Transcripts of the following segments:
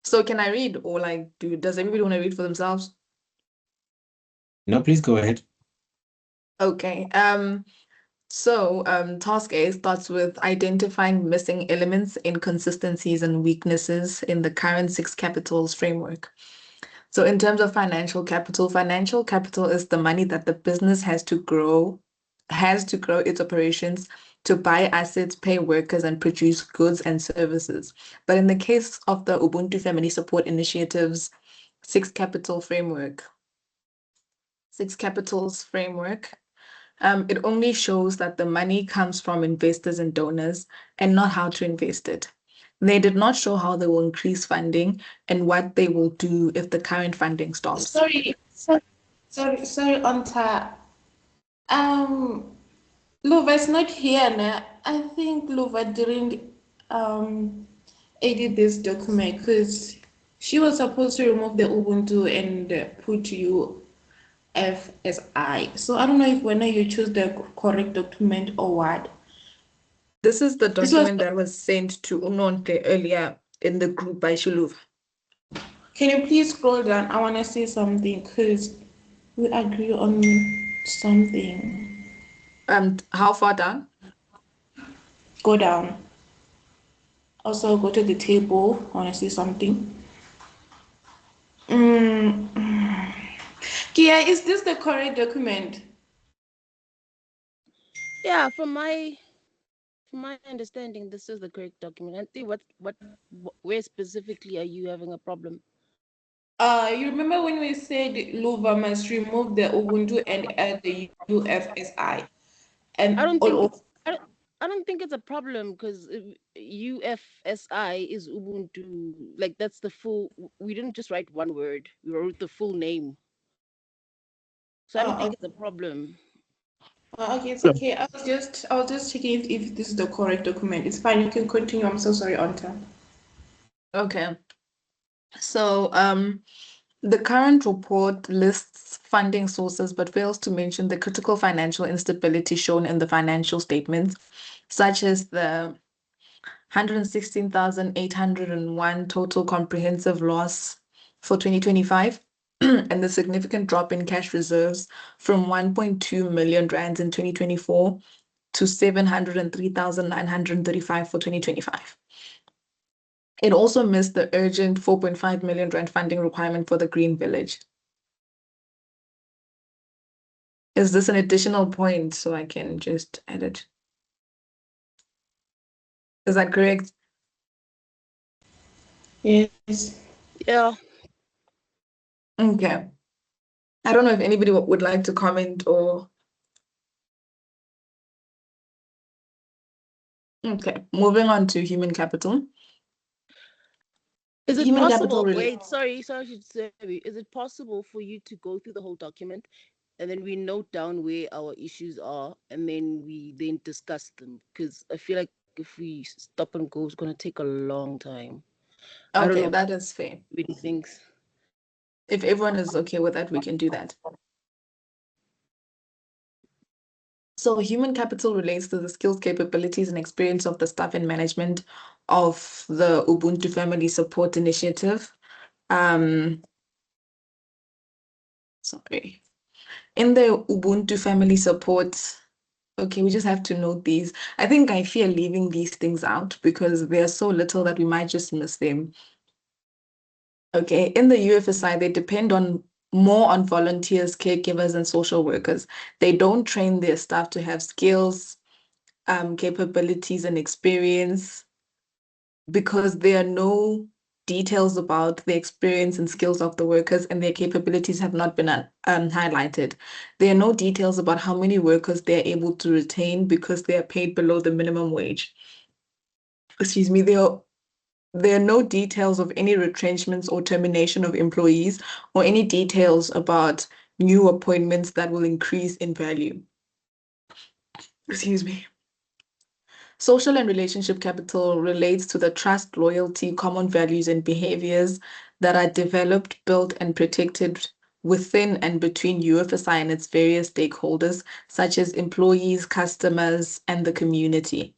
So can I read, or like, does everybody want to read for themselves? No, please go ahead. Okay. Task A starts with identifying missing elements, inconsistencies, and weaknesses in the current six capitals framework. So in terms of financial capital is the money that the business has to grow its operations, to buy assets, pay workers, and produce goods and services. But in the case of the Ubuntu Family Support Initiative's six capital framework, six capitals framework, it only shows that the money comes from investors and donors and not how to invest it. They did not show how they will increase funding and what they will do if the current funding stops. Sorry, Onta. Um, Luva's not here now. I think Luva didn't um edit this document because she was supposed to remove the Ubuntu and put UFSI. So I don't know if whether you choose the correct document or what. This is the This was. document that was sent to Unonte earlier in the group by Shuluva. Can you please scroll down? I want to say something because we agree on something. How far down? Go down. Also, go to the table. I want to see something. Mm. Kia, is this the correct document? Yeah, from my understanding, this is the correct document. I think where specifically are you having a problem? You remember when we said Luva must remove the Ubuntu and add the UFSI I and don't think all it's I don't think it's a problem because UFSI is Ubuntu. Like that's the full. We didn't just write one word. We wrote the full name. So I don't think okay. it's a problem. Okay, it's okay. I was just checking if this is the correct document. It's fine. You can continue. I'm so sorry, Anta. Okay. So the current report lists funding sources but fails to mention the critical financial instability shown in the financial statements, such as the 116,801 total comprehensive loss for 2025 and the significant drop in cash reserves from 1.2 million rands in 2024 to 703,935 for 2025. It also missed the urgent 4.5 million rand funding requirement for the Green Village. Is this an additional point so I can just edit? Is that correct? Yes. Yeah. Okay. I don't know if anybody would like to comment or. Okay, moving on to human capital. Is it Human possible? capital Wait, sorry, is it possible for you to go through the whole document and then we note down where our issues are and then we then discuss them? Because I feel like if we stop and go, it's going to take a long time. I don't Okay, know that is fair. what he thinks. If everyone is okay with that, we can do that. So human capital relates to the skills, capabilities, and experience of the staff and management of the Ubuntu Family Support Initiative. Sorry. In the Ubuntu Family Support, okay, we just have to note these. I think I fear leaving these things out because they're so little that we might just miss them. Okay, in the UFSI, they depend more on volunteers, caregivers, and social workers. They don't train their staff to have skills, capabilities, and experience because there are no details about the experience and skills of the workers and their capabilities have not been highlighted. There are no details about how many workers they're able to retain because they are paid below the minimum wage. Excuse me, there are no details of any retrenchments or termination of employees or any details about new appointments that will increase in value. Excuse me. Social and relationship capital relates to the trust, loyalty, common values, and behaviors that are developed, built, and protected within and between UFSI and its various stakeholders, such as employees, customers, and the community.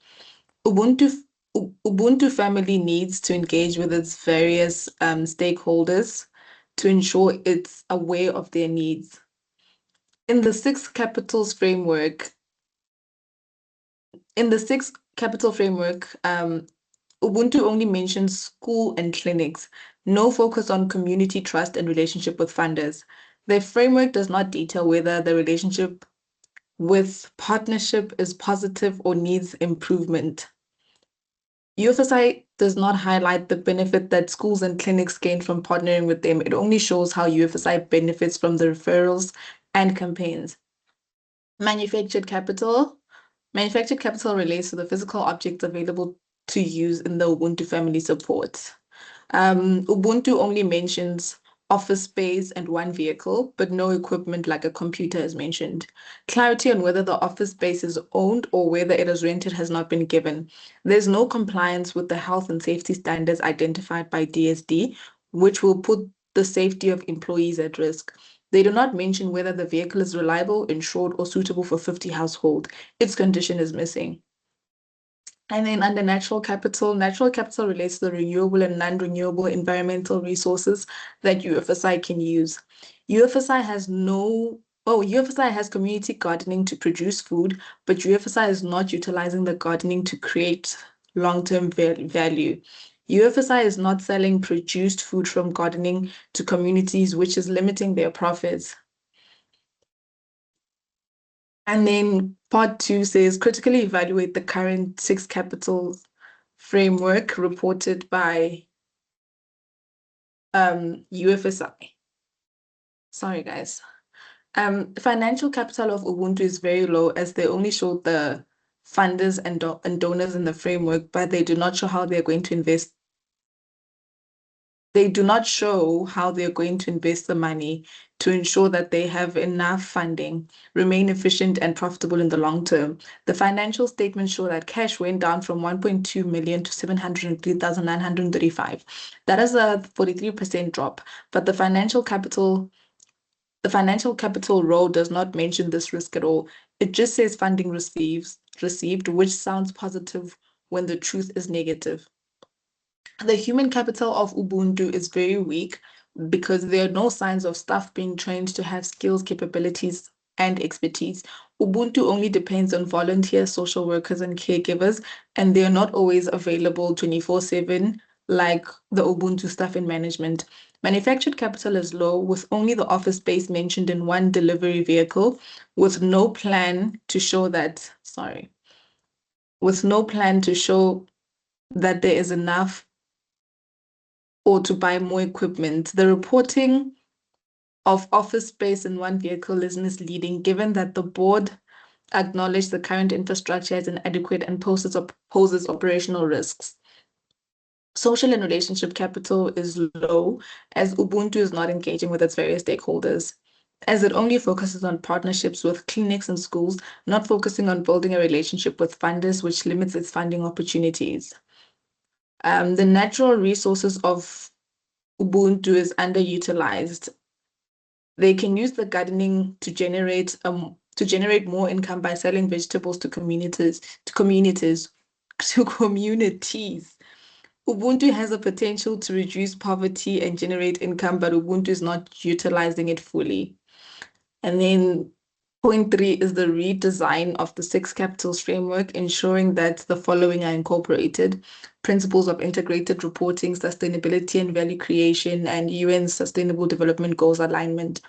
Ubuntu Ubuntu family needs to engage with its various stakeholders to ensure it's aware of their needs. In the six capitals framework, Ubuntu only mentions school and clinics, no focus on community trust and relationship with funders. The framework does not detail whether the relationship with partnership is positive or needs improvement. UFSI does not highlight the benefit that schools and clinics gain from partnering with them. It only shows how UFSI benefits from the referrals and campaigns. Manufactured capital. Manufactured capital relates to the physical objects available to use in the Ubuntu family support. Ubuntu only mentions office space and one vehicle, but no equipment like a computer is mentioned. Clarity on whether the office space is owned or whether it is rented has not been given. There's no compliance with the health and safety standards identified by DSD, which will put the safety of employees at risk. They do not mention whether the vehicle is reliable, insured, or suitable for 50 households. Its condition is missing. And then under natural capital relates to the renewable and non-renewable environmental resources that UFSI can use. UFSI has community gardening to produce food, but UFSI is not utilizing the gardening to create long-term value. UFSI is not selling produced food from gardening to communities, which is limiting their profits. And then part 2 says critically evaluate the current six capitals framework reported by UFSI. Sorry, guys. Financial capital of Ubuntu is very low as they only show the funders and donors in the framework, but they do not show how they're going to invest. They do not show how they're going to invest the money to ensure that they have enough funding, remain efficient and profitable in the long term. The financial statements show that cash went down from 1.2 million to 703,935. That is a 43% drop, but the financial capital row does not mention this risk at all. It just says funding received, which sounds positive when the truth is negative. The human capital of Ubuntu is very weak because there are no signs of staff being trained to have skills, capabilities, and expertise. Ubuntu only depends on volunteers, social workers, and caregivers, and they are not always available 24/7 like the Ubuntu staff in management. Manufactured capital is low, with only the office space mentioned in one delivery vehicle, with no plan to show that there is enough or to buy more equipment. The reporting of office space in one vehicle is misleading, given that the board acknowledged the current infrastructure as inadequate and poses operational risks. Social and relationship capital is low, as Ubuntu is not engaging with its various stakeholders, as it only focuses on partnerships with clinics and schools, not focusing on building a relationship with funders, which limits its funding opportunities. The natural resources of Ubuntu is underutilized. They can use the gardening to generate more income by selling vegetables to communities. Ubuntu has a potential to reduce poverty and generate income, but Ubuntu is not utilizing it fully. And then point 3 is the redesign of the six capitals framework, ensuring that the following are incorporated: principles of integrated reporting, sustainability and value creation, and UN Sustainable Development Goals alignment.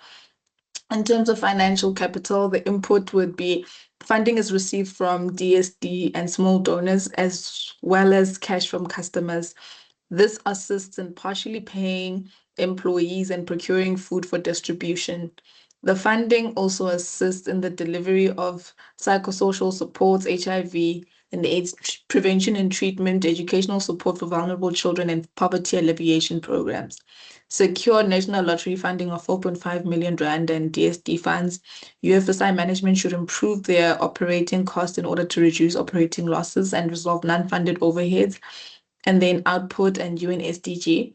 In terms of financial capital, the input would be funding is received from DSD and small donors, as well as cash from customers. This assists in partially paying employees and procuring food for distribution. The funding also assists in the delivery of psychosocial supports, HIV and AIDS prevention and treatment, educational support for vulnerable children, and poverty alleviation programs. Secure national lottery funding of 4.5 million rand and DSD funds. UFSI management should improve their operating costs in order to reduce operating losses and resolve non-funded overheads. And then output and UN SDG.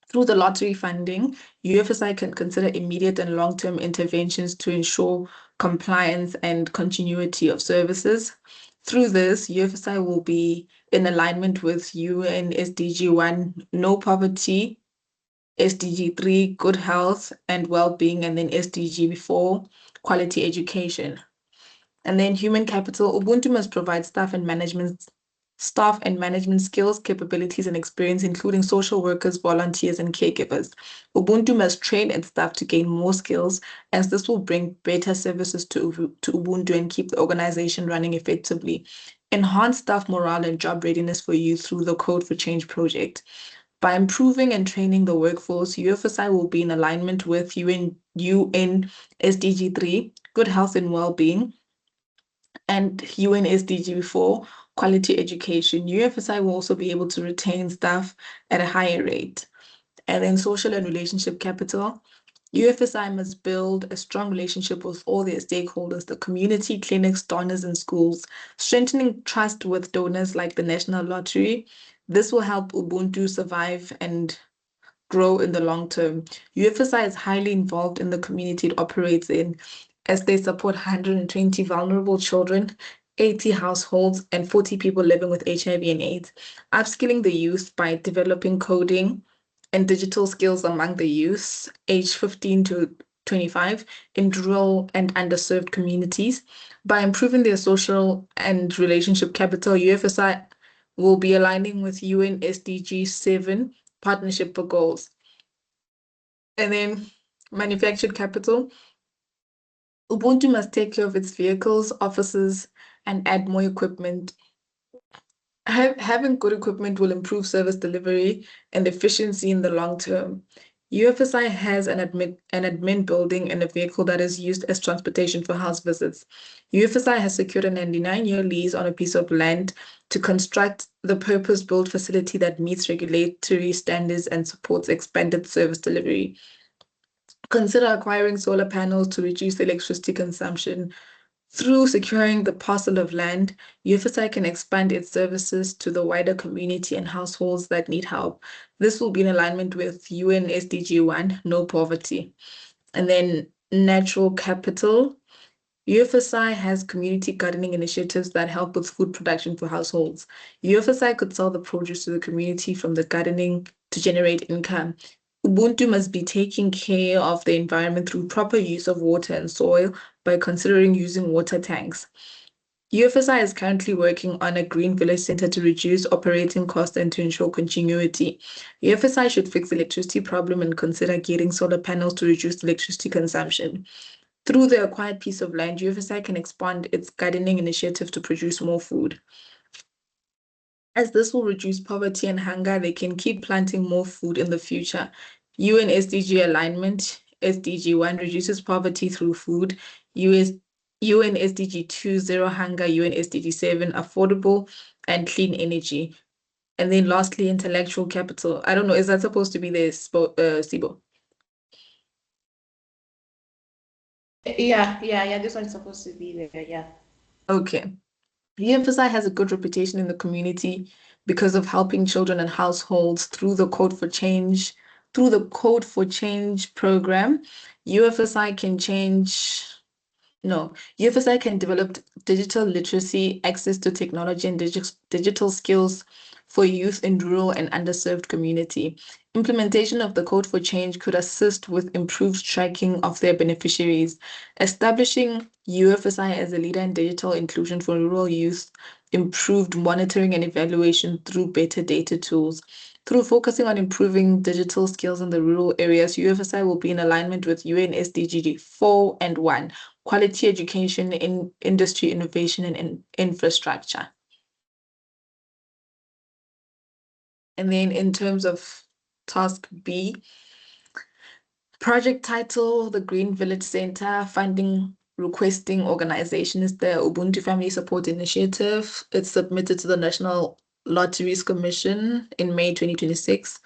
Through the lottery funding, UFSI can consider immediate and long-term interventions to ensure compliance and continuity of services. Through this, UFSI will be in alignment with UN SDG 1, no poverty, SDG 3, good health and well-being, and then SDG 4, quality education. And then human capital, Ubuntu must provide staff and management skills, capabilities, and experience, including social workers, volunteers, and caregivers. Ubuntu must train its staff to gain more skills, as this will bring better services to Ubuntu and keep the organization running effectively. Enhance staff morale and job readiness for youth through the Code for Change project. By improving and training the workforce, UFSI will be in alignment with UN SDG 3, good health and well-being, and UN SDG 4, quality education. UFSI will also be able to retain staff at a higher rate. And then social and relationship capital. UFSI must build a strong relationship with all their stakeholders, the community, clinics, donors, and schools, strengthening trust with donors like the National Lottery. This will help Ubuntu survive and grow in the long term. UFSI is highly involved in the community it operates in, as they support 120 vulnerable children, 80 households, and 40 people living with HIV and AIDS, upskilling the youth by developing coding and digital skills among the youth aged 15 to 25 in rural and underserved communities. By improving their social and relationship capital, UFSI will be aligning with UN SDG 7 Partnership for Goals. And then manufactured capital. Ubuntu must take care of its vehicles, offices, and add more equipment. Having good equipment will improve service delivery and efficiency in the long term. UFSI has an admin building and a vehicle that is used as transportation for house visits. UFSI has secured a 99-year lease on a piece of land to construct the purpose-built facility that meets regulatory standards and supports expanded service delivery. Consider acquiring solar panels to reduce electricity consumption. Through securing the parcel of land, UFSI can expand its services to the wider community and households that need help. This will be in alignment with UN SDG 1, no poverty. And then natural capital. UFSI has community gardening initiatives that help with food production for households. UFSI could sell the produce to the community from the gardening to generate income. Ubuntu must be taking care of the environment through proper use of water and soil by considering using water tanks. UFSI is currently working on a green village center to reduce operating costs and to ensure continuity. UFSI should fix the electricity problem and consider getting solar panels to reduce electricity consumption. Through the acquired piece of land, UFSI can expand its gardening initiative to produce more food. As this will reduce poverty and hunger, they can keep planting more food in the future. UN SDG alignment, SDG 1 reduces poverty through food, UN SDG 2 zero hunger, UN SDG 7 affordable and clean energy. And then lastly, intellectual capital. I don't know, is that supposed to be there, Sibo? Yeah, this one's supposed to be there, yeah. Okay. UFSI has a good reputation in the community because of helping children and households through the Code for Change program. UFSI can UFSI can develop digital literacy, access to technology, and digital skills for youth in rural and underserved community. Implementation of the Code for Change could assist with improved tracking of their beneficiaries. Establishing UFSI as a leader in digital inclusion for rural youth, improved monitoring and evaluation through better data tools. Through focusing on improving digital skills in the rural areas, UFSI will be in alignment with UN SDG 4 and 1, quality education in industry, innovation, and infrastructure. And then in terms of task B, project title, the Green Village Center, funding requesting organization is the Ubuntu Family Support Initiative. It's submitted to the National Lotteries Commission in May 2026.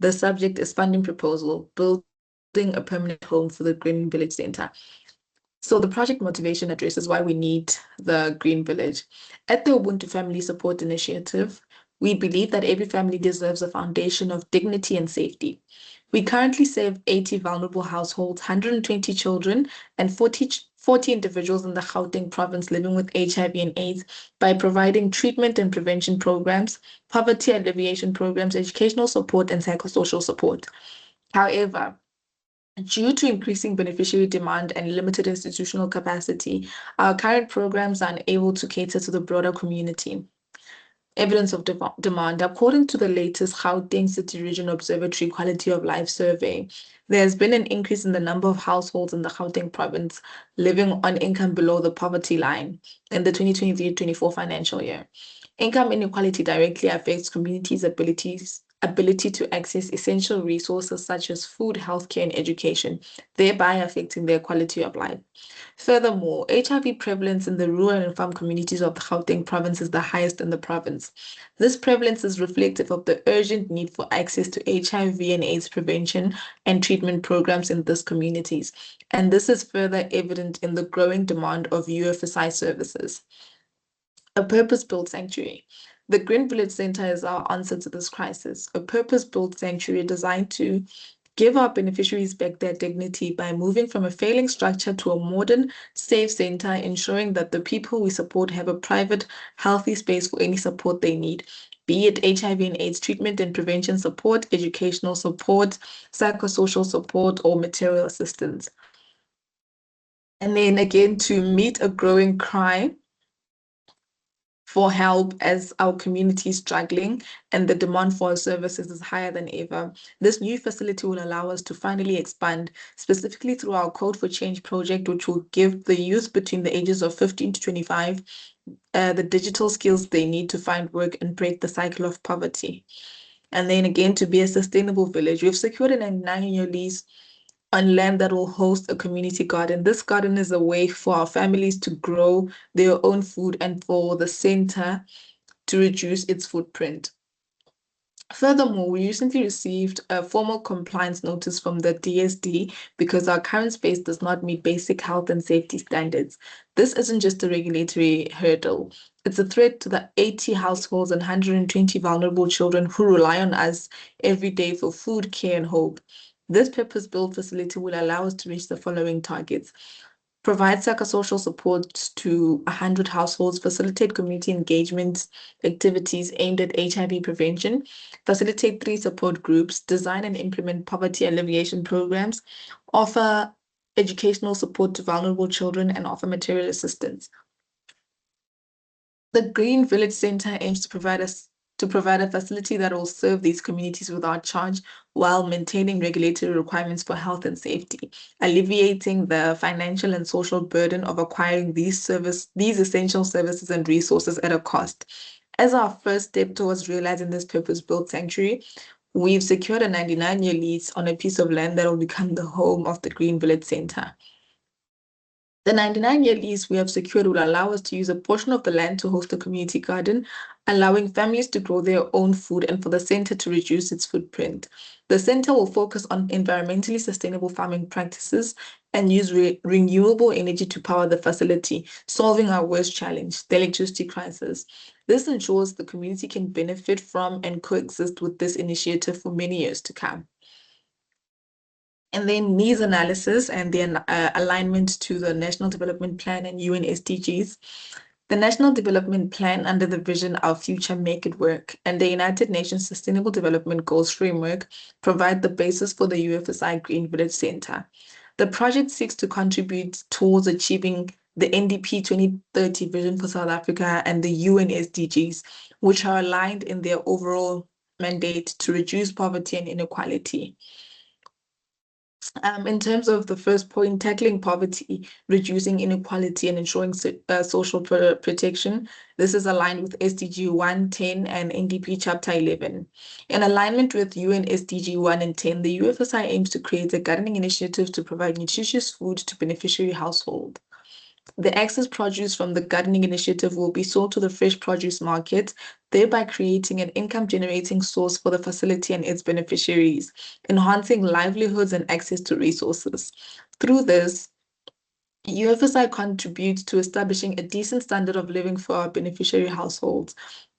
The subject is funding proposal, building a permanent home for the Green Village Center. So the project motivation addresses why we need the Green Village. At the Ubuntu Family Support Initiative, we believe that every family deserves a foundation of dignity and safety. We currently serve 80 vulnerable households, 120 children, and 40 40 individuals in the Gauteng province living with HIV and AIDS by providing treatment and prevention programs, poverty alleviation programs, educational support, and psychosocial support. However, due to increasing beneficiary demand and limited institutional capacity, our current programs are unable to cater to the broader community. Evidence of demand. According to the latest Gauteng City Region Observatory Quality of Life Survey, there has been an increase in the number of households in the Gauteng province living on income below the poverty line in the 2023-24 financial year. Income inequality directly affects communities' ability to access essential resources such as food, healthcare, and education, thereby affecting their quality of life. Furthermore, HIV prevalence in the rural and farm communities of the Gauteng province is the highest in the province. This prevalence is reflective of the urgent need for access to HIV and AIDS prevention and treatment programs in these communities, and this is further evident in the growing demand of UFSI services. A purpose-built sanctuary. The Green Village Center is our answer to this crisis, a purpose-built sanctuary designed to give our beneficiaries back their dignity by moving from a failing structure to a modern, safe center, ensuring that the people we support have a private, healthy space for any support they need, be it HIV and AIDS treatment and prevention support, educational support, psychosocial support, or material assistance. And then again, to meet a growing cry for help as our community is struggling and the demand for our services is higher than ever. This new facility will allow us to finally expand, specifically through our Code for Change project, which will give the youth between the ages of 15 to 25 the digital skills they need to find work and break the cycle of poverty. And then again, to be a sustainable village, we've secured a 99-year lease on land that will host a community garden. This garden is a way for our families to grow their own food and for the center to reduce its footprint. Furthermore, we recently received a formal compliance notice from the DSD because our current space does not meet basic health and safety standards. This isn't just a regulatory hurdle. It's a threat to the 80 households and 120 vulnerable children who rely on us every day for food, care, and hope. This purpose-built facility will allow us to reach the following targets: provide psychosocial support to 100 households, facilitate community engagement activities aimed at HIV prevention, facilitate 3 support groups, design and implement poverty alleviation programs, offer educational support to vulnerable children, and offer material assistance. The Green Village Center aims to provide a facility that will serve these communities without charge while maintaining regulatory requirements for health and safety, alleviating the financial and social burden of acquiring these essential services and resources at a cost. As our first step towards realizing this purpose-built sanctuary, we've secured a 99-year lease on a piece of land that will become the home of the Green Village Center. The 99-year lease we have secured will allow us to use a portion of the land to host a community garden, allowing families to grow their own food and for the center to reduce its footprint. The center will focus on environmentally sustainable farming practices and use renewable energy to power the facility, solving our worst challenge, the electricity crisis. This ensures the community can benefit from and coexist with this initiative for many years to come. And then needs analysis and then alignment to the National Development Plan and UN SDGs. The National Development Plan under the vision Our Future Make It Work and the United Nations Sustainable Development Goals framework provide the basis for the UFSI Green Village Center. The project seeks to contribute towards achieving the NDP 2030 vision for South Africa and the UN SDGs, which are aligned in their overall mandate to reduce poverty and inequality. In terms of the first point, tackling poverty, reducing inequality, and ensuring social protection, this is aligned with SDG 110 and NDP Chapter 11. In alignment with UN SDG 1 and 10, the UFSI aims to create a gardening initiative to provide nutritious food to beneficiary households. The excess produce from the gardening initiative will be sold to the fresh produce market, thereby creating an income-generating source for the facility and its beneficiaries, enhancing livelihoods and access to resources. Through this, UFSI contributes to establishing a decent standard of living for our beneficiary households,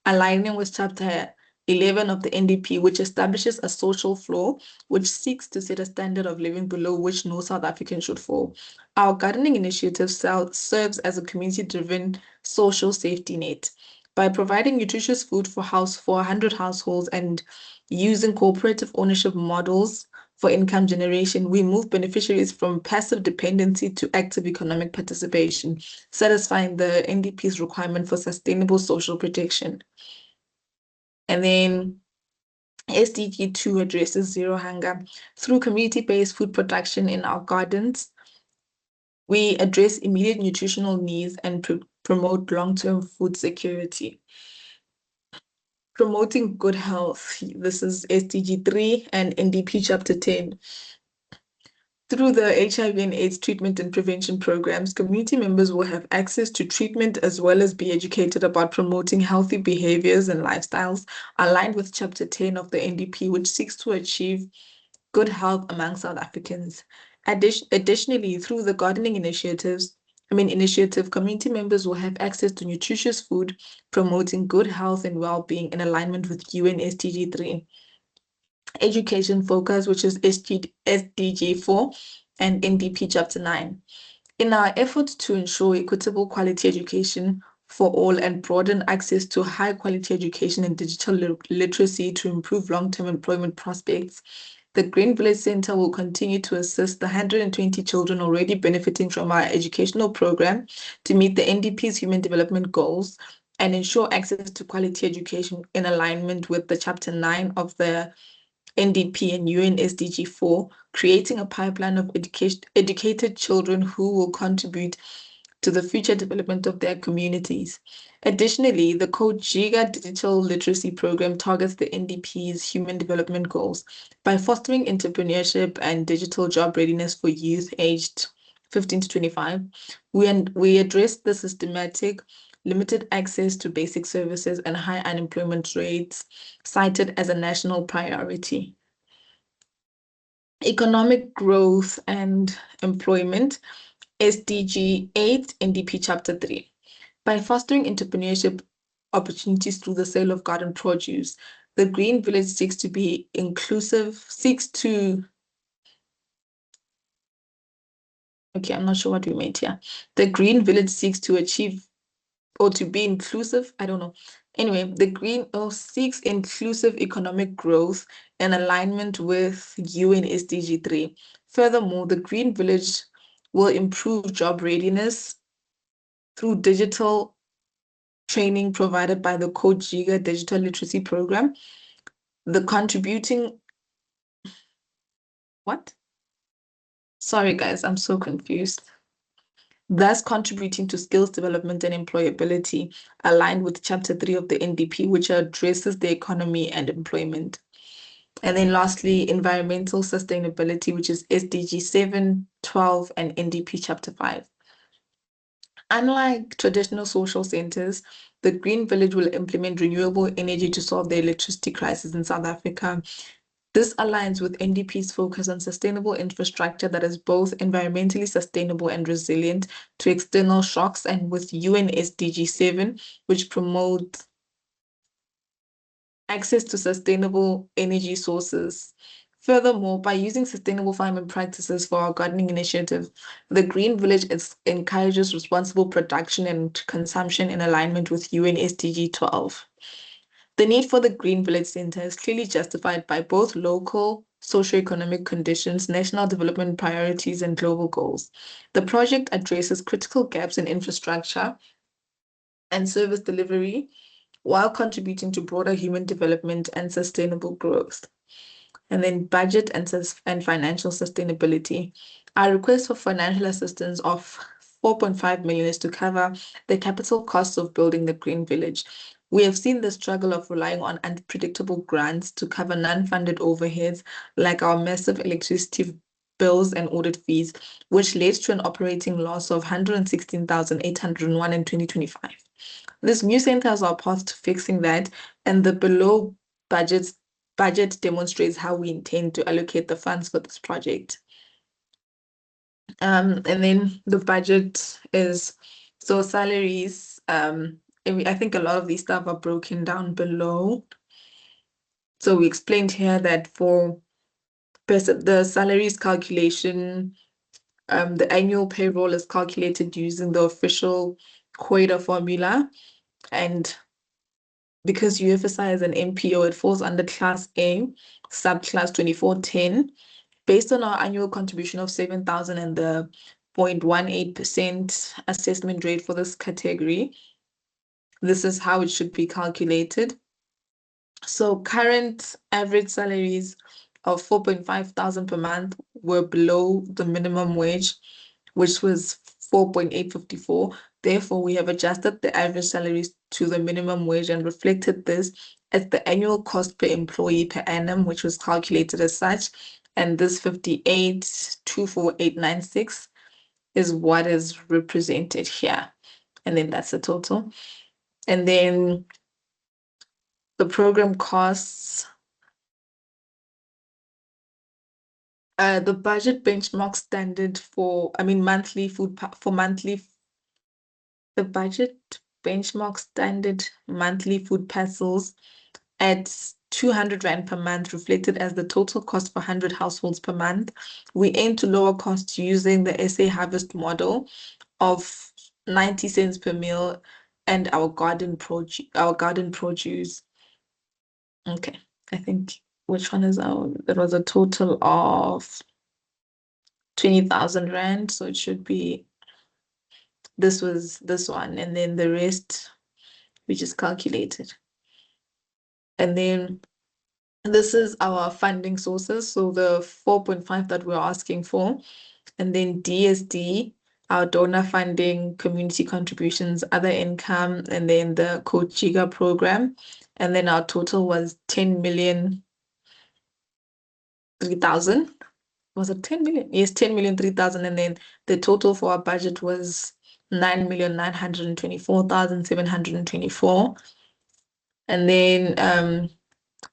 aligning with Chapter 11 of the NDP, which establishes a social floor which seeks to set a standard of living below which no South African should fall. Our gardening initiative serves as a community-driven social safety net. By providing nutritious food for 100 households and using cooperative ownership models for income generation, we move beneficiaries from passive dependency to active economic participation, satisfying the NDP's requirement for sustainable social protection. And then SDG 2 addresses zero hunger. Through community-based food production in our gardens, we address immediate nutritional needs and promote long-term food security. Promoting good health. This is SDG 3 and NDP Chapter 10. Through the HIV and AIDS treatment and prevention programs, community members will have access to treatment as well as be educated about promoting healthy behaviors and lifestyles aligned with Chapter 10 of the NDP, which seeks to achieve good health among South Africans. Additionally, through the gardening initiative, community members will have access to nutritious food, promoting good health and well-being in alignment with UN SDG 3. Education focus, which is SDG 4 and NDP Chapter 9. In our efforts to ensure equitable quality education for all and broaden access to high quality education and digital literacy to improve long-term employment prospects, the Green Village Center will continue to assist the 120 children already benefiting from our educational program to meet the NDP's human development goals and ensure access to quality education in alignment with the Chapter 9 of the NDP and UN SDG 4, creating a pipeline of educated children who will contribute to the future development of their communities. Additionally, the COGIGA Digital Literacy Program targets the NDP's human development goals by fostering entrepreneurship and digital job readiness for youth aged 15 to 25. We address the systematic limited access to basic services and high unemployment rates cited as a national priority. Economic growth and employment, SDG 8, NDP Chapter 3. By fostering entrepreneurship opportunities through the sale of garden produce, the Green Village seeks to be inclusive, okay, I'm not sure what we meant here. The Green Village seeks to achieve or to be inclusive, I don't know. Anyway, the Green seeks inclusive economic growth in alignment with UN SDG 3. Furthermore, the Green Village will improve job readiness through digital training provided by the COGIGA Digital Literacy Program. The contributing, what? Sorry guys, I'm so confused. Thus contributing to skills development and employability aligned with Chapter 3 of the NDP, which addresses the economy and employment. And then lastly, environmental sustainability, which is SDG 7, 12, and NDP Chapter 5. Unlike traditional social centers, the Green Village will implement renewable energy to solve the electricity crisis in South Africa. This aligns with NDP's focus on sustainable infrastructure that is both environmentally sustainable and resilient to external shocks, and with UN SDG 7, which promotes access to sustainable energy sources. Furthermore, by using sustainable farming practices for our gardening initiative, the Green Village encourages responsible production and consumption in alignment with UN SDG 12. The need for the Green Village Center is clearly justified by both local socioeconomic conditions, national development priorities, and global goals. The project addresses critical gaps in infrastructure and service delivery while contributing to broader human development and sustainable growth. And then budget and financial sustainability. Our request for financial assistance of 4.5 million is to cover the capital costs of building the Green Village. We have seen the struggle of relying on unpredictable grants to cover non-funded overheads like our massive electricity bills and audit fees, which led to an operating loss of 116,801 in 2025. This new center has our path to fixing that, and the below budget demonstrates how we intend to allocate the funds for this project. And then the budget is, so salaries, I think a lot of these stuff are broken down below. So we explained here that for the salaries calculation, the annual payroll is calculated using the official COIDA formula. And because UFSI is an NPO, it falls under Class A, subclass 2410. Based on our annual contribution of 7,000 and the 0.18% assessment rate for this category, this is how it should be calculated. So current average salaries of 4.5 thousand per month were below the minimum wage, which was 4.854. Therefore, we have adjusted the average salaries to the minimum wage and reflected this as the annual cost per employee per annum, which was calculated as such. And this 58,24896 is what is represented here. And then that's the total. And then the program costs, the budget benchmark standard for, monthly food for monthly, the budget benchmark standard monthly food parcels at 200 Rand per month, reflected as the total cost for 100 households per month. We aim to lower costs using the SA Harvest model of 90 cents per meal and our garden produce. Okay, I think which one is our, there was a total of 20,000 Rand, so it should be, this was this one, and then the rest we just calculated. And then this is our funding sources, so the 4.5 that we're asking for, and then DSD, our donor funding, community contributions, other income, and then the Coach Jiga program. And then our total was 10,003,000. Was it 10 million? Yes, 10,003,000. And then the total for our budget was 9,924,724. And then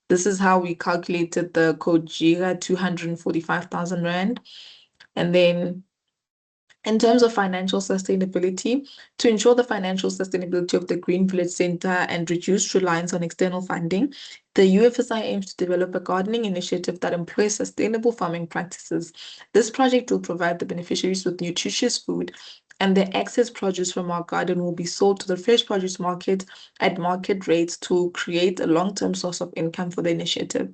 this is how we calculated the Code Jiga, 245,000 Rand. And then in terms of financial sustainability, to ensure the financial sustainability of the Green Village Center and reduce reliance on external funding, the UFSI aims to develop a gardening initiative that employs sustainable farming practices. This project will provide the beneficiaries with nutritious food, and the excess produce from our garden will be sold to the fresh produce market at market rates to create a long-term source of income for the initiative.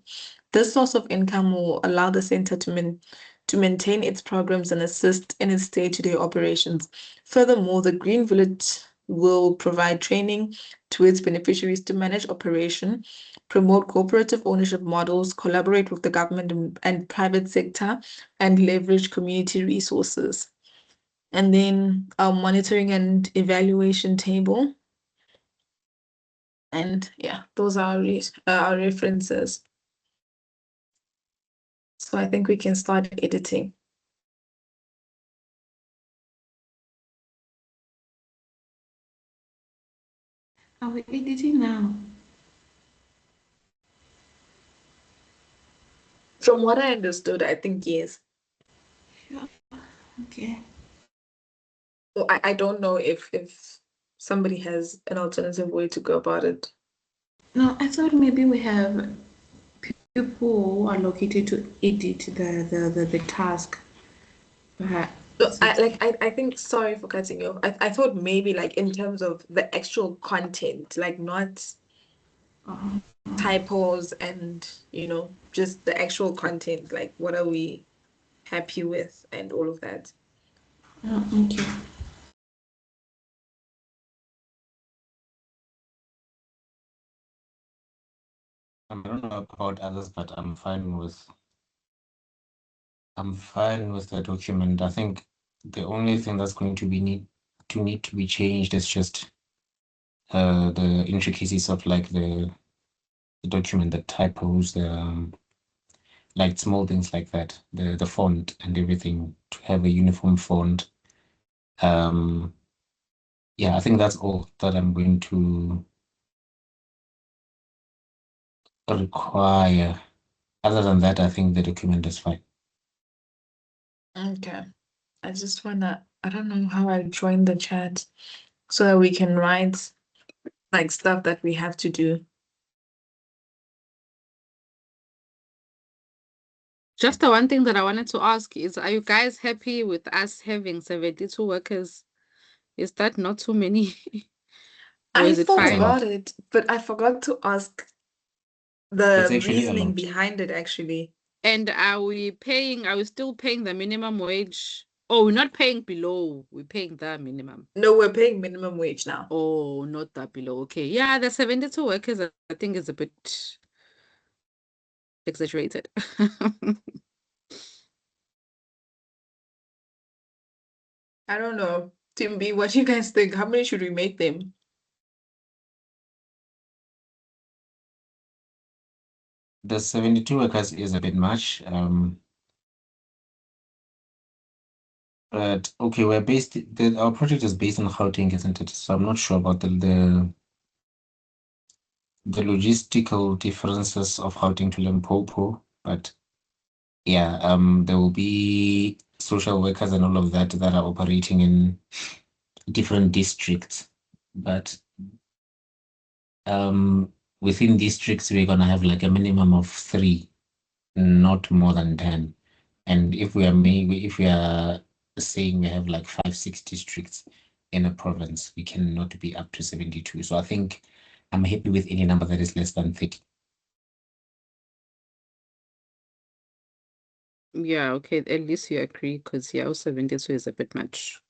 This source of income will allow the center to maintain its programs and assist in its day-to-day operations. Furthermore, the Green Village will provide training to its beneficiaries to manage operation, promote cooperative ownership models, collaborate with the government and private sector, and leverage community resources. And then our monitoring and evaluation table. And yeah, those are our references. So I think we can start editing. Are we editing now? From what I understood, I think yes. Sure. Okay. Well, I don't know if somebody has an alternative way to go about it. No, I thought maybe we have people who are located to edit the task. Perhaps. So I think, sorry for cutting you off. I thought maybe like in terms of the actual content, like not typos and just the actual content, like what are we happy with and all of that. Okay. I don't know about others, but I'm fine with the document. I think the only thing that's going to need to be changed is just the intricacies of like the document, the typos, the like small things like that, the font and everything, to have a uniform font. Yeah, I think that's all that I'm going to require. Other than that, I think the document is fine. Okay. I just wanna, I don't know how I join the chat so that we can write like stuff that we have to do. Just the one thing that I wanted to ask is, are you guys happy with us having 72 workers? Is that not too many? Or I is it thought fine? about it, but I forgot to ask That's the actually a reasoning lot. behind it, actually. And are we still paying the minimum wage? Oh, we're not paying below. We're paying the minimum. No, we're paying minimum wage now. Oh, not that below. Okay. Yeah, the 72 workers, I think is a bit exaggerated. I don't know. Team B, what do you guys think? How many should we make them? The 72 workers is a bit much. But okay, our project is based in Gauteng, isn't it? So I'm not sure about the logistical differences of Gauteng to Limpopo, but yeah, there will be social workers and all of that that are operating in different districts. But within districts, we're gonna have like a minimum of 3, not more than 10. And if we are saying we have like 5-6 districts in a province, we cannot be up to 72. So I think I'm happy with any number that is less than 30. Yeah, okay. At least you agree, because yeah, 72 is a bit much.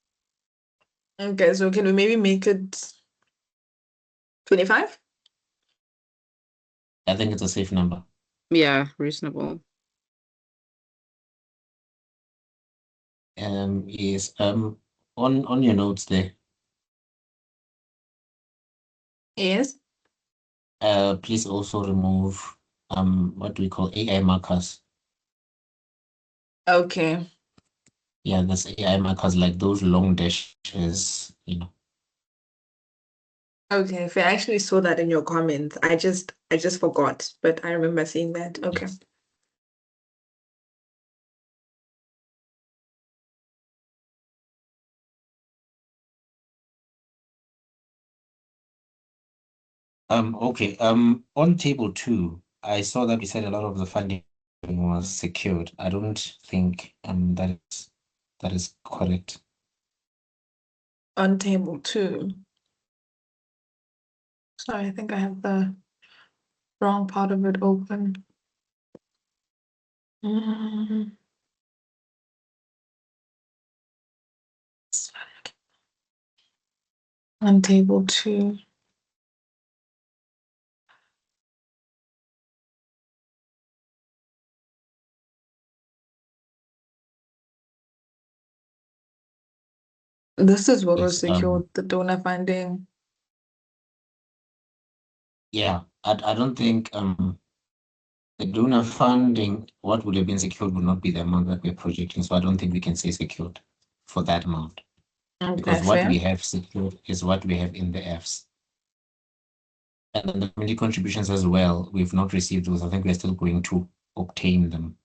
Okay, so can we maybe make it 25? I think it's a safe number. Yeah, reasonable. Yes. On your notes there, Yes. please also remove what we call AI markers. Okay. Yeah, that's AI markers, like those long dashes, Okay. If I actually saw that in your comments, I just forgot, but I remember seeing that. Okay. Yes. Okay. On table 2, I saw that we said a lot of the funding was secured. I don't think that is correct. On table 2. Sorry, I think I have the wrong part of it open. Mm. On table 2. This is what was Yes. secured, the donor funding. Yeah. I don't think the donor funding, what would have been secured would not be the amount that we're projecting. So I don't think we can say secured for that amount. Okay, Because what fair. we have secured is what we have in the Fs. And then the community contributions as well, we've not received those. I think we're still going to obtain them.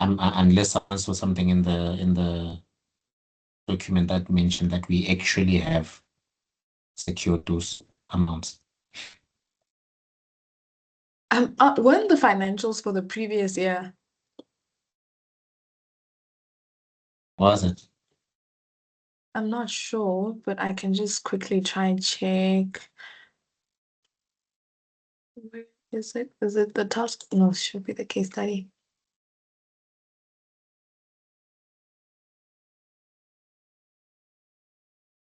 Unless someone saw something in the document that mentioned that we actually have secured those amounts. Weren't the financials for the previous year? Was it? I'm not sure, but I can just quickly try and check. Where is it? Is it the task? No, it should be the case study.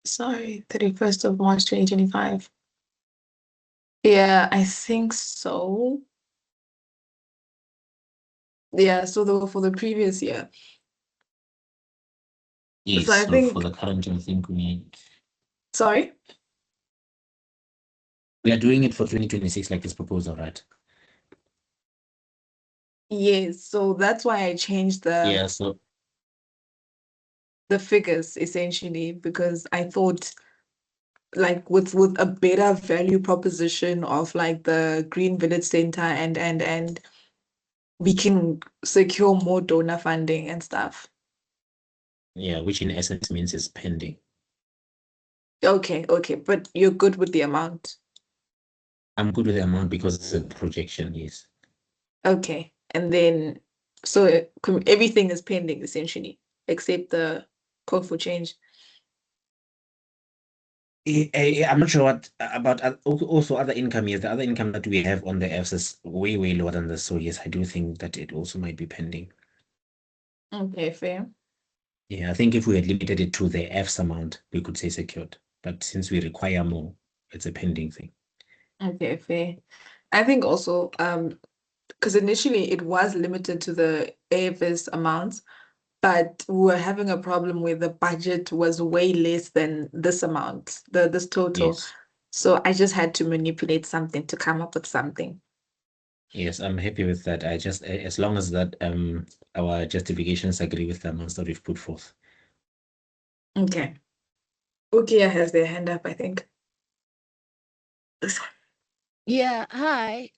Sorry, 31st of March 2025. Yeah, I think so. Yeah, so they were for the previous year. Yes. So I So think, for the current year, I think sorry? we are doing it for 2026 like this proposal, right? Yes, so that's why I changed Yeah. So the figures essentially, because I thought like with a better value proposition of like the Green Village Center and we can secure more donor funding and stuff. yeah, which in essence means it's pending. Okay, but you're good with the amount. I'm good with the amount because it's a projection, yes. Okay, And then, so everything is pending essentially, except the code for change. I'm not sure what about also other income. Yes, the other income that we have on the Fs is way, way lower than this. So yes, I do think that it also might be pending. Okay, fair. Yeah, I think if we had limited it to the Fs amount, we could say secured. But since we require more, it's a pending thing. Okay, fair. I think also, because initially it was limited to the AFS amounts, but we were having a problem where the budget was way less than this amount, this total. Yes. So I just had to manipulate something to come up with something. Yes, I'm happy with that. I just as long as that our justifications agree with the amounts that we've put forth. Okay. Ukia has their hand up, I think. Yeah, hi.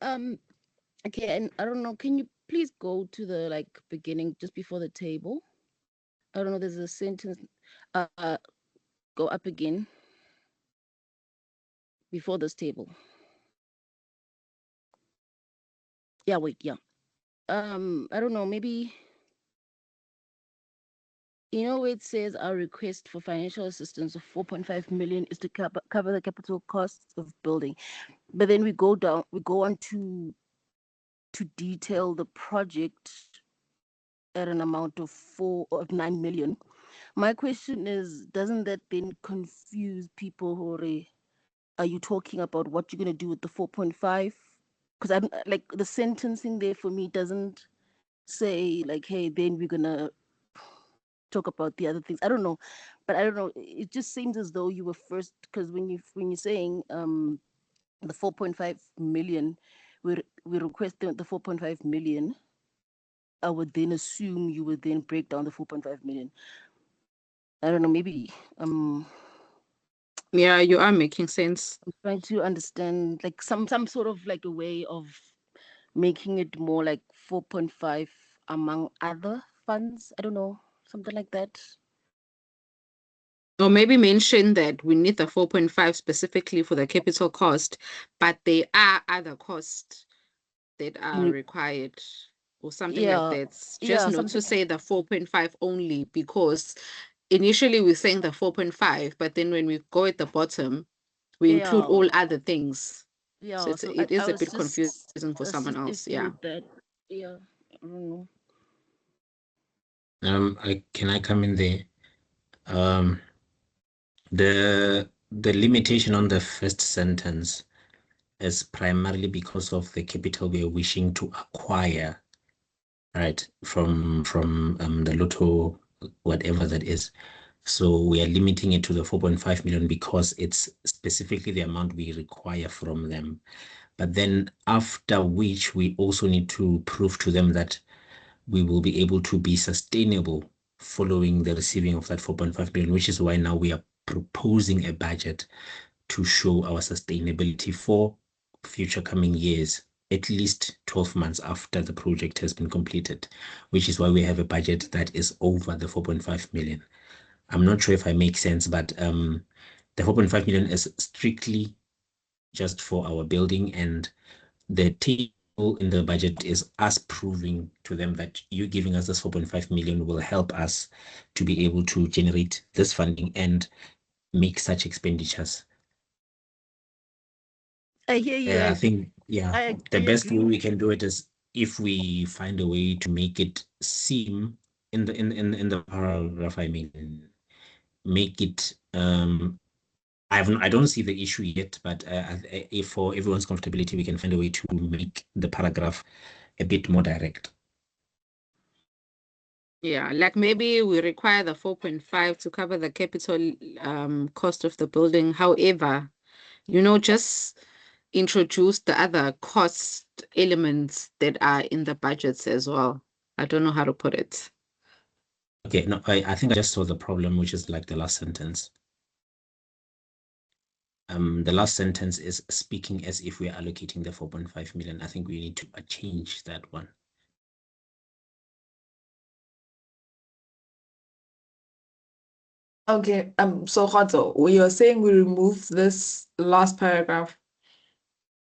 Okay, and I don't know, can you please go to the like beginning just before the table? I don't know, there's a sentence. Go up again before this table. Yeah, wait, yeah. I don't know, maybe you know it says our request for financial assistance of 4.5 million is to cover the capital costs of building. But then we go on to detail the project at an amount of 9 million. My question is, doesn't that then confuse people who are you talking about what you're going to do with the 4.5? Because I'm like the sentencing there for me doesn't say like, hey, then we're going to talk about the other things. I don't know, but I don't know. It just seems as though you were first, because when you're saying the 4.5 million, we request the 4.5 million. I would then assume you would then break down the 4.5 million. I don't know, maybe Yeah, you are making sense. I'm trying to understand like some sort of like a way of making it more like 4.5 among other funds. I don't know, something like that. Or maybe mention that we need the 4.5 specifically for the capital cost, but there are other costs that are required or something like Yeah, that. Just yeah, not to say the 4.5 only, because initially we're saying the 4.5, but then when we go at the bottom, we include yeah, all other things. So yeah. So it is I a was bit just confusing for someone else. iffy Yeah. with that. Yeah, I don't know. Can I come in there? The limitation on the first sentence is primarily because of the capital we are wishing to acquire, right, from the Lotto, whatever that is. So we are limiting it to the 4.5 million because it's specifically the amount we require from them. But then after which we also need to prove to them that we will be able to be sustainable following the receiving of that 4.5 million, which is why now we are proposing a budget to show our sustainability for future coming years, at least 12 months after the project has been completed, which is why we have a budget that is over the 4.5 million. I'm not sure if I make sense, but the 4.5 million is strictly just for our building, and the table in the budget is us proving to them that you giving us this 4.5 million will help us to be able to generate this funding and make such expenditures. I hear you. I think, yeah, I the best way agree. we can do it is if we find a way to make it seem in the paragraph, I mean, make it I don't see the issue yet, but if for everyone's comfortability, we can find a way to make the paragraph a bit more direct. Yeah, like maybe we require the 4.5 to cover the capital cost of the building. However, just introduce the other cost elements that are in the budgets as well. I don't know how to put it. Okay, no, I think I just saw the problem, which is like the last sentence. The last sentence is speaking as if we are allocating the 4.5 million. I think we need to change that one. Okay, so Kgotsho, you're saying we remove this last paragraph.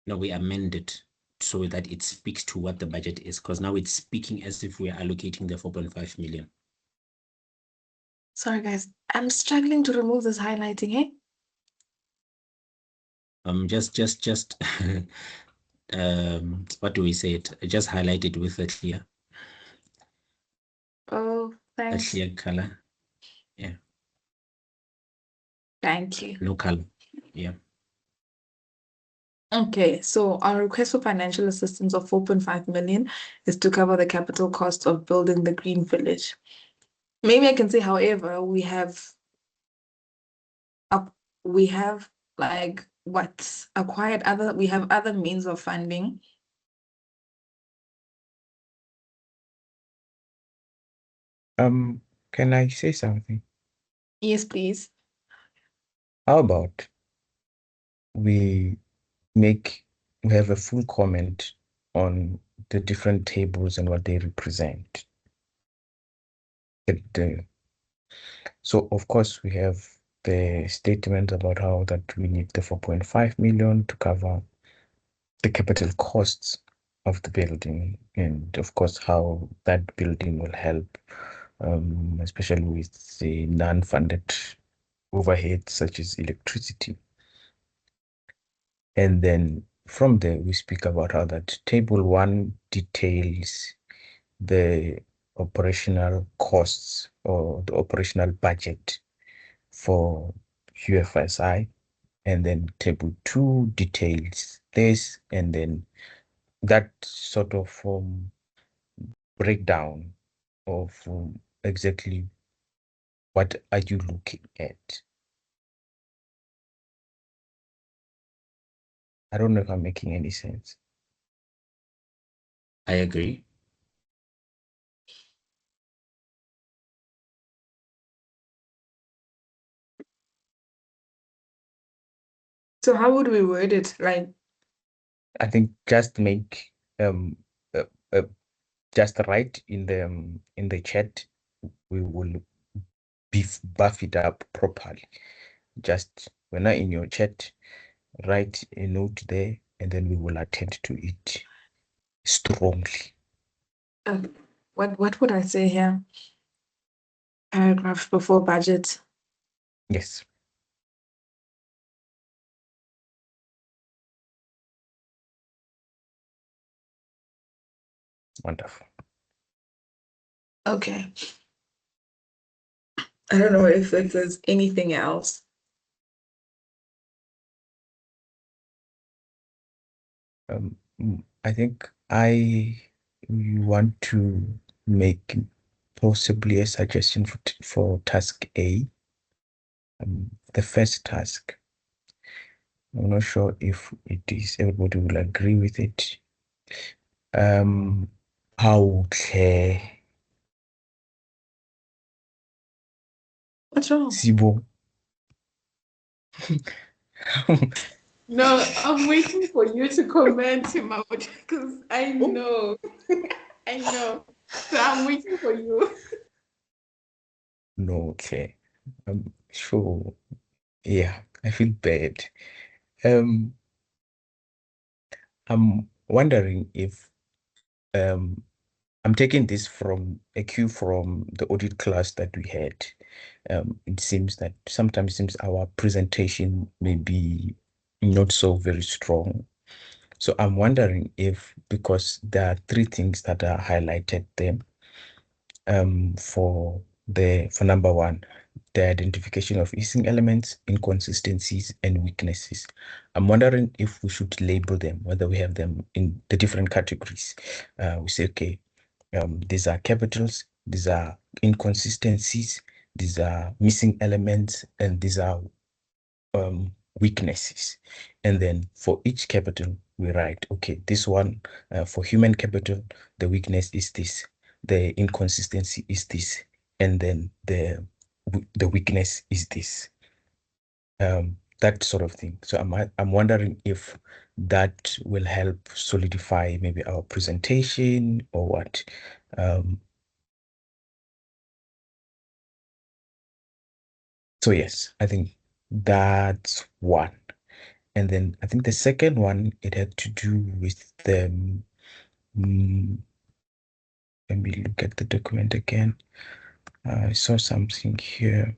No, we amend it so that it speaks to what the budget is, because now it's speaking as if we're allocating the 4.5 million. Sorry, guys. I'm struggling to remove this highlighting, eh? Just what do we say it? Just highlight it with a clear Oh, thanks. color. Yeah, Thank you. no color. Yeah. Okay, so our request for financial assistance of 4.5 million is to cover the capital cost of building the Green Village. Maybe I can say, however, we have like what acquired we have other means of funding. Can I say something? Yes, please. How about we have a full comment on the different tables and what they represent. So of course we have the statement about how that we need the 4.5 million to cover the capital costs of the building, and of course how that building will help, especially with the non-funded overheads such as electricity. And then from there, we speak about how that table 1 details the operational costs or the operational budget for UFSI. And then table 2 details this, and then that sort of breakdown of exactly what are you looking at. I don't know if I'm making any sense. I agree. So how would we word it? Like, I think just make uh, uh, just write in the chat. We will buff it up properly. Just when I in your chat, write a note there, and then we will attend to it strongly. what would I say here? Paragraph before budget. Yes. Wonderful. Okay. I don't know if there's anything else. I think I want to make possibly a suggestion for task A. The first task. I'm not sure if it is everybody will agree with it. How Claire What's wrong? Sibo. No, I'm waiting for you to comment him out because I know. I know. So I'm waiting for you. No, Claire. I'm sure. Yeah, I feel bad. Um, I'm wondering if I'm taking this from a cue from the audit class that we had. It seems that sometimes seems our presentation may be not so very strong. So I'm wondering if, because there are 3 things that are highlighted there, for number 1, the identification of missing elements, inconsistencies, and weaknesses. I'm wondering if we should label them, whether we have them in the different categories. We say, okay, these are capitals, these are inconsistencies, these are missing elements, and these are weaknesses. And then for each capital, we write, okay, this one for human capital, the weakness is this, the inconsistency is this, and then the weakness is this. That sort of thing. So I'm wondering if that will help solidify maybe our presentation or what. So yes, I think that's one. And then I think the second one, it had to do with the, let me look at the document again. I saw something here.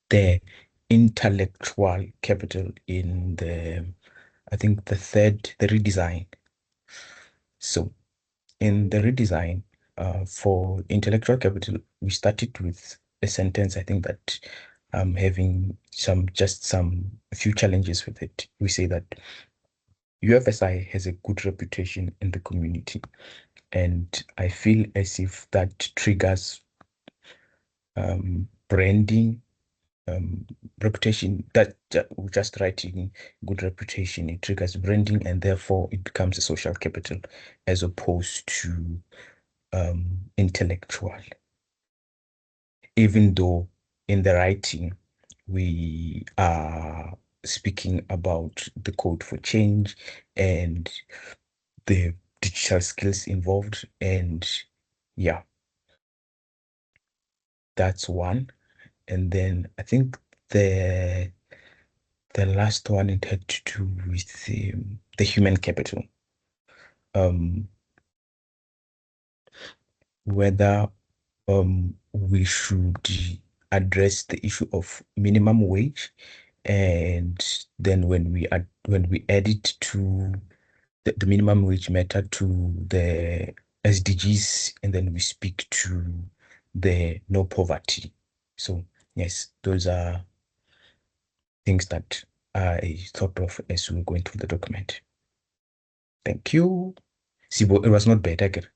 The intellectual capital in the, I think the redesign. So in the redesign, for intellectual capital, we started with a sentence, I think that having a few challenges with it. We say that UFSI has a good reputation in the community, and I feel as if that triggers branding, reputation, that just writing good reputation, it triggers branding, and therefore it becomes a social capital as opposed to intellectual. Even though in the writing we are speaking about the code for change and the digital skills involved, and yeah, that's one. And then I think the last one, it had to do with the human capital, whether we should address the issue of minimum wage, and then when we add it to the minimum wage matter to the SDGs, and then we speak to the no poverty. So yes, those are things that I thought of as we were going through the document. Thank you. Sibo, it was not bad, I get.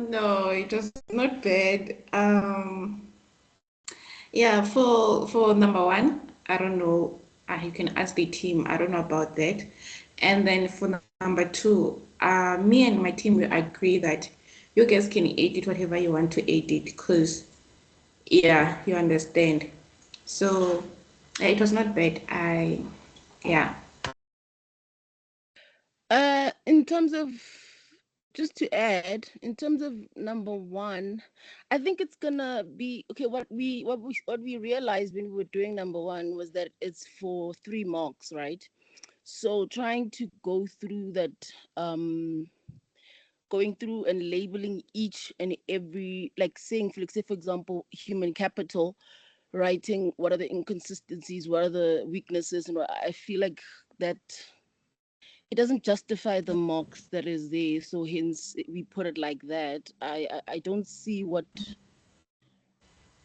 No, it was not bad. Yeah, for number one, I don't know. You can ask the team. I don't know about that. And then for number two, me and my team will agree that you guys can edit whatever you want to edit because, yeah, you understand. So it was not bad. Yeah. In terms of, just to add, in terms of number one, I think it's gonna be okay. What we realized when we were doing number one was that it's for 3 marks, right? So trying to go through that, going through and labeling each and every, like saying, like say for example, human capital, writing what are the inconsistencies, what are the weaknesses, and I feel like that it doesn't justify the marks that is there. So hence we put it like that. I don't see what.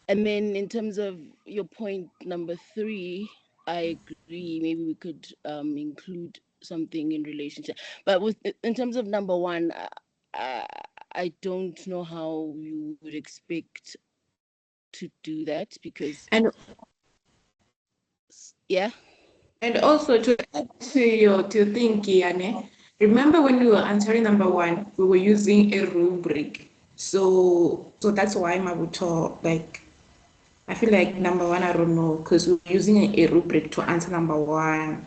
And then in terms of your point number 3, I agree. Maybe we could include something in relationship. But in terms of number 1, I don't know how you would expect to do that because And yeah. And also to add to your thing, Kiane, remember when we were answering number one, we were using a rubric. So that's why Mabuto, like, I feel like number one, I don't know, because we're using a rubric to answer number one.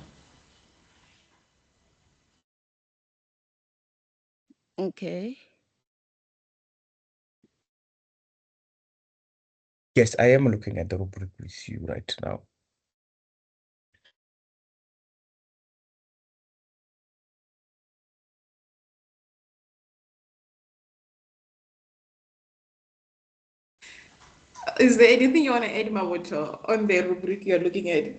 Okay. Yes, I am looking at the rubric with you right now. Is there anything you want to add, Mabuto, on the rubric you're looking at?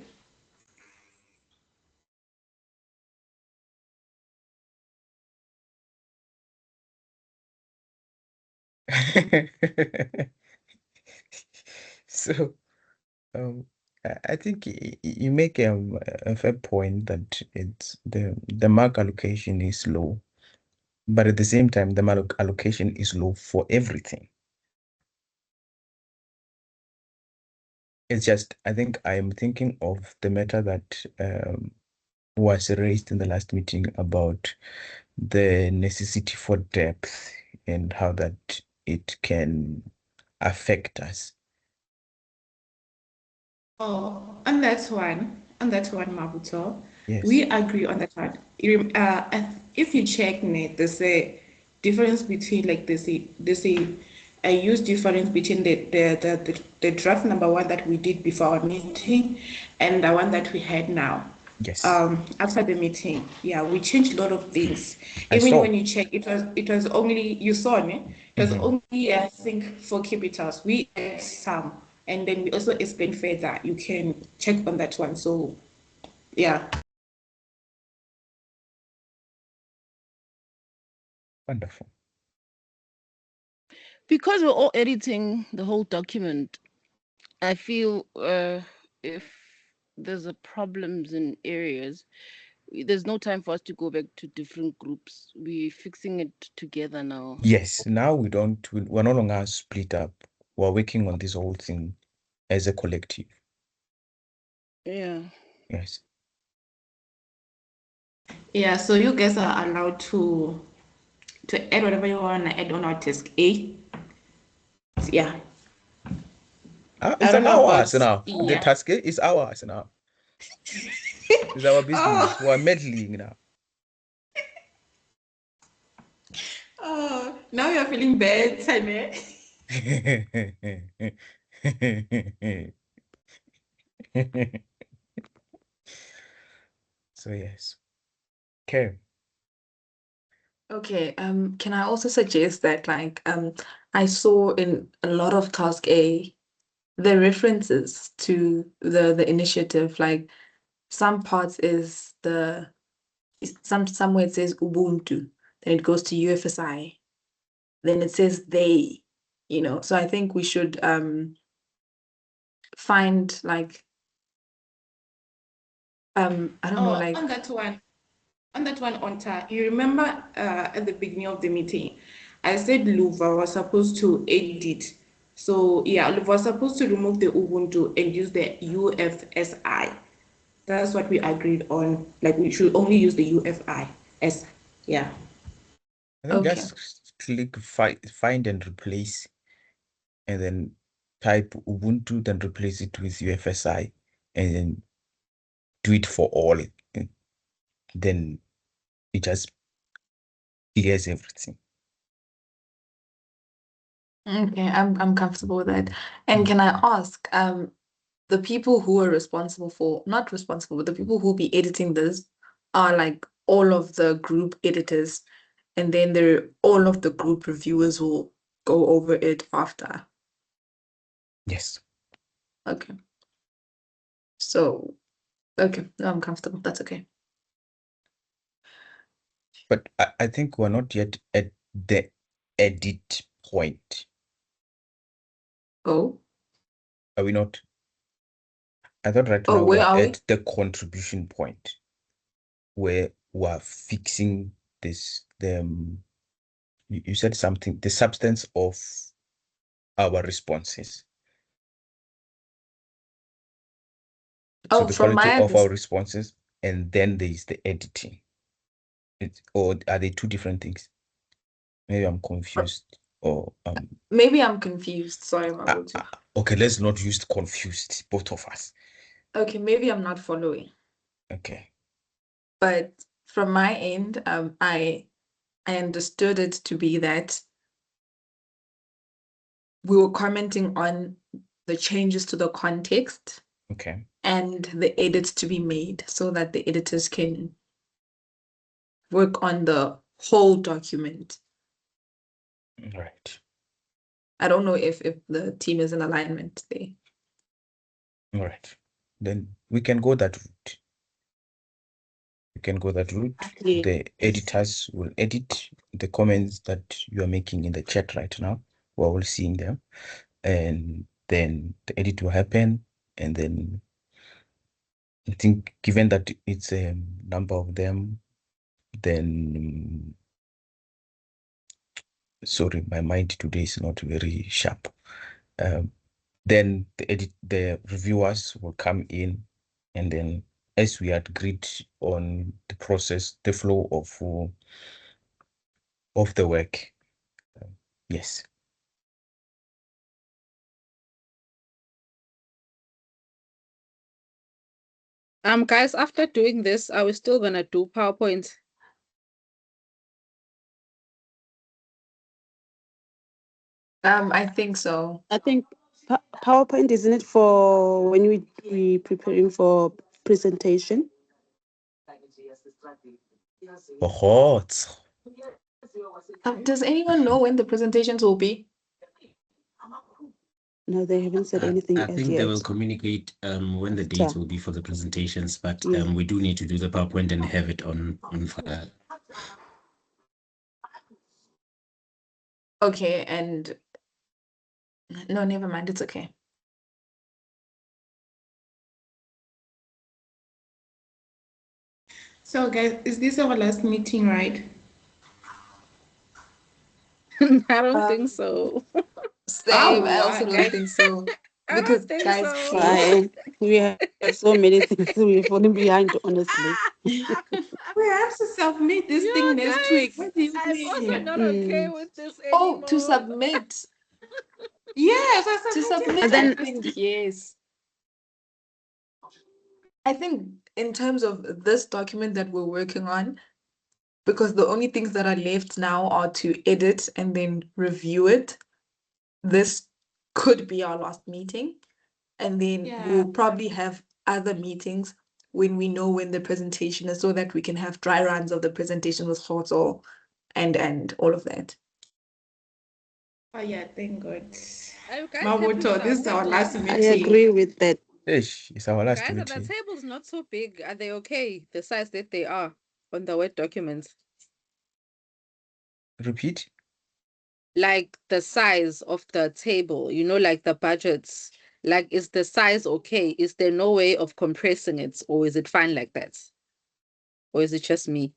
So, I think you make a fair point that it's the mark allocation is low, but at the same time, the mark allocation is low for everything. It's just, I think I'm thinking of the matter that was raised in the last meeting about the necessity for depth and how that it can affect us. Oh, on that one, Mabuto, Yes. we agree on that one. If you check net, there's a difference between like there's a I used difference between the draft number one that we did before our meeting and the one that we had now. Yes. After the meeting, yeah, we changed a lot of things. I Even saw. when you check, it was only, you saw me. It was only, I think, for capitals. We add some, and then we also explain further. You can check on that one. So, yeah. Wonderful. Because we're all editing the whole document, I feel if there's a problems in areas, there's no time for us to go back to different groups. We're fixing it together now. Yes, now we're no longer split up. We're working on this whole thing as a collective. Yeah. Yes. Yeah, so you guys are allowed to add whatever you want to add on our task A. Yeah. It's don't know about- ours now. The yeah. task is ours now. It's our business. We're meddling now. Oh, now you're feeling bad, Tane. So yes. Okay. Okay, can I also suggest that I saw in a lot of task A the references to the initiative, like some parts is somewhere it says Ubuntu, then it goes to UFSI, then it says they, so I think we should find I don't know, like On that one, Onta, you remember at the beginning of the meeting, I said Luva was supposed to edit. So yeah, Luva was supposed to remove the Ubuntu and use the UFSI. That's what we agreed on. Like we should only use the UFIS. Yeah. I think Okay. just click find and replace, and then type Ubuntu, then replace it with UFSI, and then do it for all. And then it just clears everything. Okay, I'm comfortable with that. And can I ask, the people who are not responsible, but the people who will be editing this are like all of the group editors, and then all of the group reviewers will go over it after. Yes. Okay. So, okay, no, I'm comfortable. That's okay. But I think we're not yet at the edit point. Oh, Are we not? I thought right Oh, now where we're are we? at the contribution point where we're fixing this. You said something, the substance of our responses. So Oh, the from quality my of our understanding, responses, and then there is the editing. Or are they two different things? Maybe I'm confused. Or maybe I'm confused. Sorry, Mabutu. okay, let's not use confused, both of us. Okay, maybe I'm not following. Okay. But from my end, I understood it to be that we were commenting on the changes to the context Okay. and the edits to be made so that the editors can work on the whole document. Right. I don't know if the team is in alignment there. All right. Then we can go that route. We can go that route. Yeah. The editors will edit the comments that you are making in the chat right now. We're all seeing them. And then the edit will happen. And then I think given that it's a number of them, then sorry, my mind today is not very sharp. Then the reviewers will come in, and then as we had agreed on the process, the flow of the work. Yes. Guys, after doing this, are we still gonna do PowerPoint? I think so. I think PowerPoint, isn't it for when we preparing for presentation? Hot. Does anyone know when the presentations will be? No, they haven't said anything I as think they will yet. communicate when the Yeah. dates will be for the presentations, but Yeah. we do need to do the PowerPoint and have it on file. Okay, and no, never mind. It's okay. So, guys, is this our last meeting, right? I don't think so. Same. I wow. also don't think so. I don't Because, think guys, so. please. We have so many things we're falling behind, honestly. We have to submit this Yeah, thing next week. guys, What do you I'm also mean? not okay Mm. with this Oh, to anymore. submit. Yes, I To submitted submit, it. then- I think, yes. I think in terms of this document that we're working on, because the only things that are left now are to edit and then review it, this could be our last meeting. And then Yeah. we'll probably have other meetings when we know when the presentation is so that we can have dry runs of the presentation with Khoto and all of that. Oh, yeah, thank God. Are you guys happy with Mabuto, our this is our table? last I meeting. agree with that. Ish, it's our last Guys, are the meeting. tables not so big? Are they okay? The size that they are on the Word documents? Repeat. Like the size of the table, like the budgets. Like, is the size okay? Is there no way of compressing it, or is it fine like that? Or is it just me?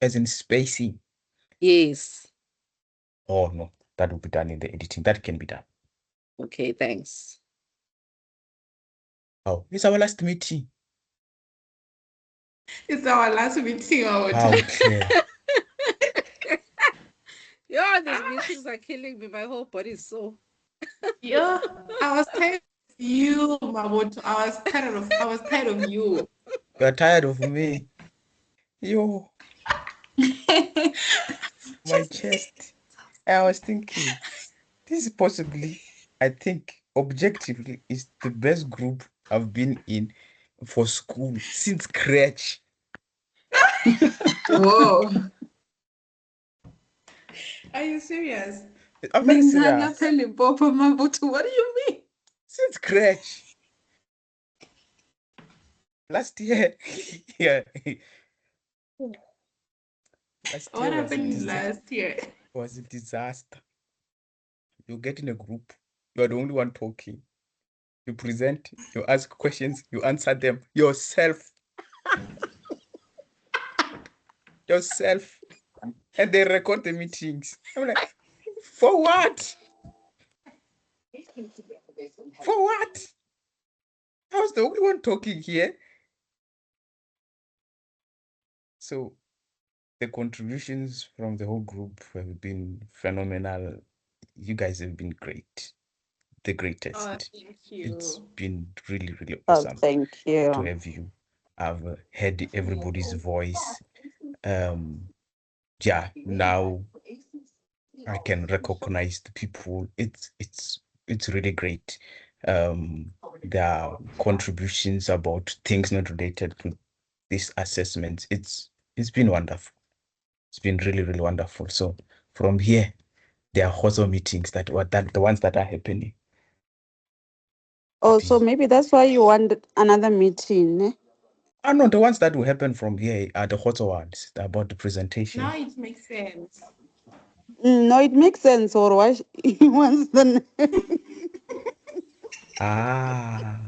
As in spacing. Yes. Oh no, that will be done in the editing. That can be done. Okay, thanks. Oh, it's our last meeting. It's our last meeting, How Mabuto. clear. Yeah, these meetings are killing me. My whole body is sore. Yeah, I was tired of you, Mabuto. I was tired of you. You are tired of me. Yo, my chest. I was thinking, this is possibly, I think, objectively, is the best group I've been in for school since crèche. Whoa. Are you serious? I'm very Minzana serious. Limpopo Mabutu, what do you mean? Since crèche. Last year. Yeah. Last What year happened last year? was a disaster. You get in a group, you are the only one talking. You present, you ask questions, you answer them yourself. Yourself. And they record the meetings. I'm like, for what? For what? I was the only one talking here. So the contributions from the whole group have been phenomenal. You guys have been great. The greatest. Oh, thank It's you. been really, really Oh, awesome thank to you. have you. I've heard everybody's voice. Yeah, now I can recognize the people. It's really great. There are contributions about things not related to this assessment. It's been wonderful. It's been really, really wonderful. So from here, there are also meetings that the ones that are happening. Oh, so maybe that's why you want another meeting, eh? Oh no, the ones that will happen from here are the hotter ones about the presentation. Now it makes sense. No, it makes sense. Or why he wants the Ah,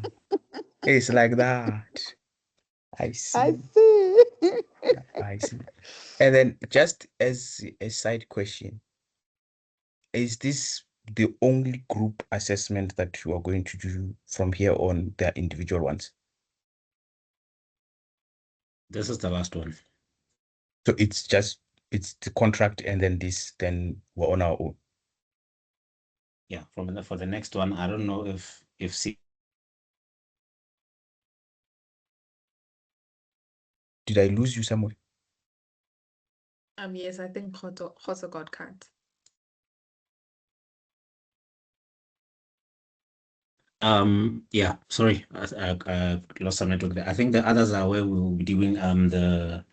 it's like that. I see. I see. I see. And then just as a side question, is this the only group assessment that you are going to do from here on, the individual ones? This is the last one. So it's the contract and then then we're on our own. Yeah, for the next one, I don't know if Did I lose you somewhere? Yes, I think Khoto got cut. Yeah, sorry, I lost some network there. I think the others are where we'll be doing the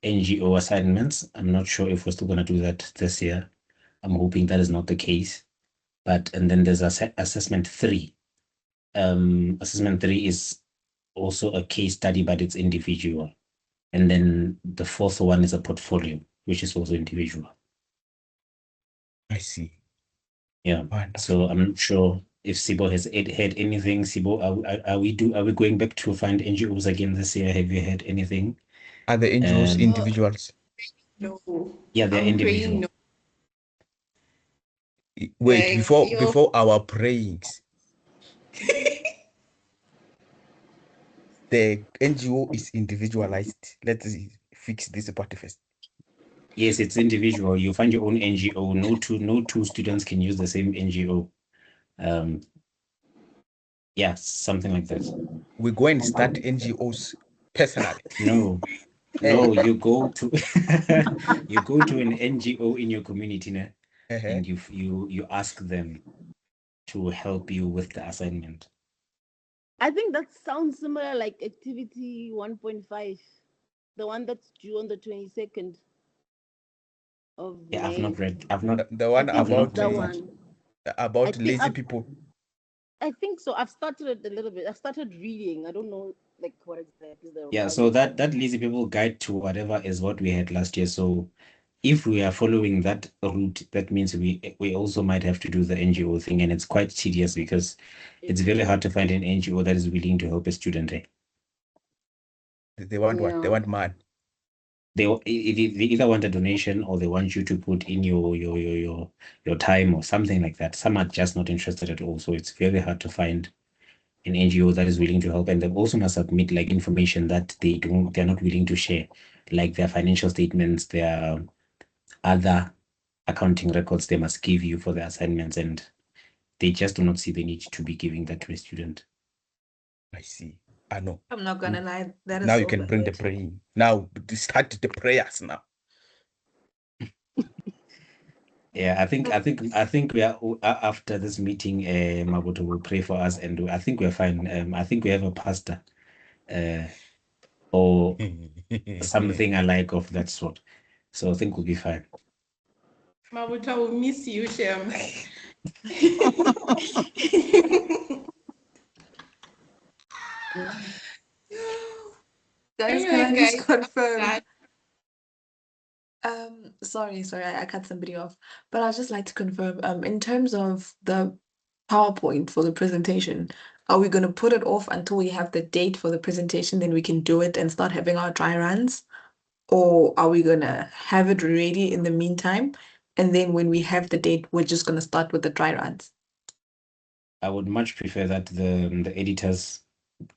NGO assignments. I'm not sure if we're still gonna do that this year. I'm hoping that is not the case. And then there's assessment 3. Assessment 3 is also a case study, but it's individual. And then the 4th one is a portfolio, which is also individual. I see. Yeah. Wonderful. So I'm not sure if Sibo has heard anything. Sibo, are we going back to find NGOs again this year? Have you heard anything? Are the NGOs individuals? No. Yeah, they're I'm praying individual. no. Wait, Like, before our prayings, the NGO is individualized. Let's fix this part first. Yes, it's individual. You find your own NGO. No two students can use the same NGO. Yeah, something like that. We go and start NGOs personally. No, you go to you go to an NGO in your community, ne? And you ask them to help you with the assignment. I think that sounds similar like activity 1.5, the one that's due on the 22nd of Yeah, May. I've not The one I think about it's that one. about think lazy I've- people. I think so. I've started it a little bit. I've started reading. I don't know like what exactly the Yeah, so that lazy people guide to whatever is what we had last year. So if we are following that route, that means we also might have to do the NGO thing, and it's quite tedious because it's very hard to find an NGO that is willing to help a student. They want what? They want man. They either want a donation or they want you to put in your time or something like that. Some are just not interested at all. So it's very hard to find an NGO that is willing to help, and they also must submit like information that they're not willing to share, like their financial statements, their other accounting records they must give you for the assignments, and they just do not see the need to be giving that to a student. I see. I know. I'm not gonna lie. That is Now so you can bring the valid. praying. Now start the prayers now. Yeah, I think we are after this meeting. Mabuto will pray for us, and I think we're fine. I think we have a pastor, or something alike of that sort. So I think we'll be fine. Mabuta will miss you, Shem. Guys, Anyway, can I just guys, confirm? that- Sorry, I cut somebody off, but I'd just like to confirm, in terms of the PowerPoint for the presentation, are we gonna put it off until we have the date for the presentation, then we can do it and start having our dry runs? Or are we gonna have it ready in the meantime? And then when we have the date, we're just gonna start with the dry runs? I would much prefer that the editors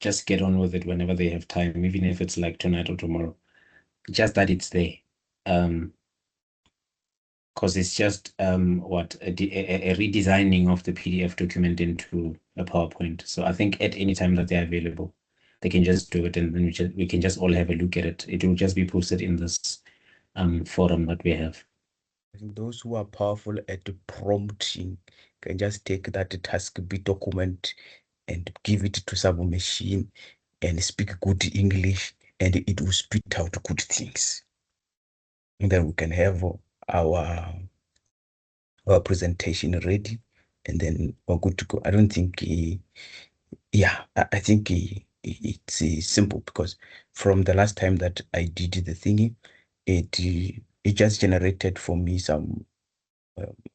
just get on with it whenever they have time, even if it's like tonight or tomorrow. Just that it's there. Because it's just a redesigning of the PDF document into a PowerPoint. So I think at any time that they're available, they can just do it, and then we can just all have a look at it. It will just be posted in this forum that we have. Those who are powerful at prompting can just take that task B document and give it to some machine and speak good English, and it will spit out good things. And then we can have our presentation ready, and then we're good to go. I don't think, I think it's simple, because from the last time that I did the thingy, it just generated for me some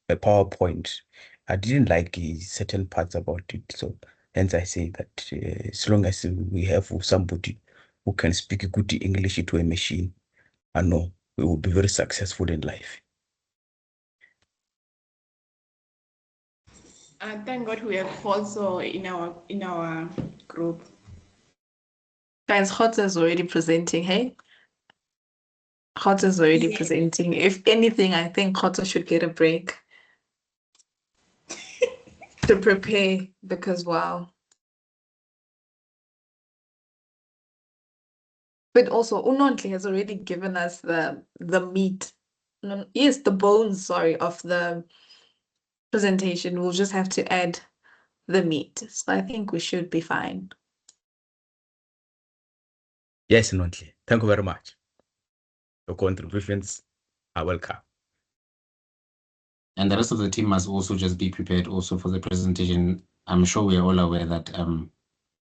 a PowerPoint. I didn't like certain parts about it, so hence I say that as long as we have somebody who can speak good English to a machine, I know we will be very successful in life. thank God we have also in our group. Guys, Hotza is already presenting, hey? Hotza is already Yeah. presenting. If anything, I think Hotza should get a break to prepare, because wow. But also, Unontle has already given us the meat. No, yes, the bones, sorry, of the presentation. We'll just have to add the meat. So I think we should be fine. Yes, Nontle. Thank you very much. Your contributions are welcome. And the rest of the team must also just be prepared also for the presentation. I'm sure we're all aware that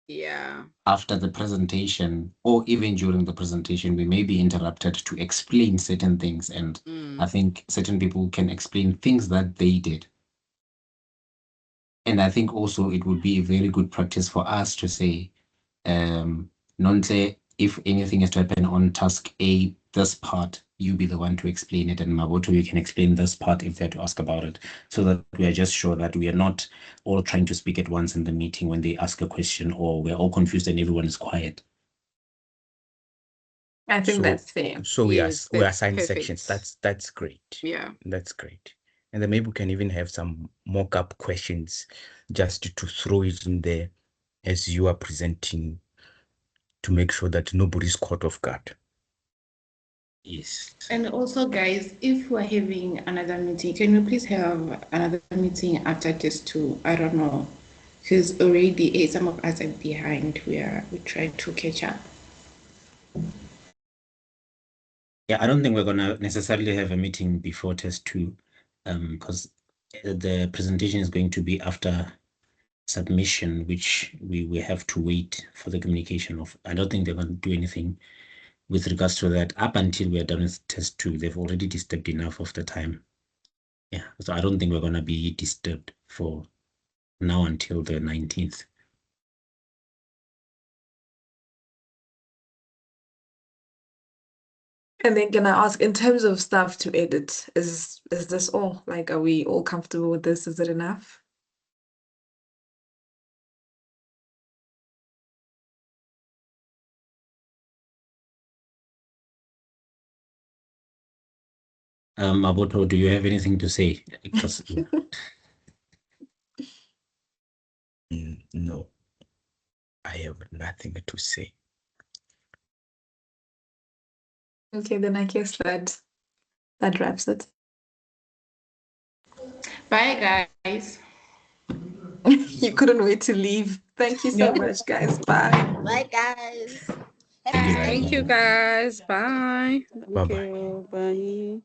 Yeah. after the presentation or even during the presentation, we may be interrupted to explain certain things. And I think certain people can explain things that they did. And I think also it would be a very good practice for us to say, Nontle, if anything is to happen on task A, this part, you be the one to explain it, and Maboto, you can explain this part if they're to ask about it, so that we are just sure that we are not all trying to speak at once in the meeting when they ask a question, or we're all confused and everyone is quiet. I think So- that's fair. So Yes, we that's assign sections. perfect. That's great. Yeah. That's great. And then maybe we can even have some mock-up questions just to throw it in there as you are presenting to make sure that nobody's caught off guard. Yes. And also, guys, if we're having another meeting, can we please have another meeting after test 2? I don't know, because already some of us are behind. We're trying to catch up. Yeah, I don't think we're gonna necessarily have a meeting before test 2, because the presentation is going to be after submission, which we have to wait for the communication of. I don't think they're going to do anything with regards to that up until we are done with test 2. They've already disturbed enough of the time. Yeah, so I don't think we're going to be disturbed for now until the 19th. And then can I ask, in terms of stuff to edit, is this all? Like, are we all comfortable with this? Is it enough? Maboto, do you have anything to say? Because No, I have nothing to say. Okay, then I guess that wraps it. Bye, guys. You couldn't wait to leave. Thank you so much, guys. Bye. Bye, guys. Thank you, Thank you, guys. Bye. Bye-bye. Thank you. Bye.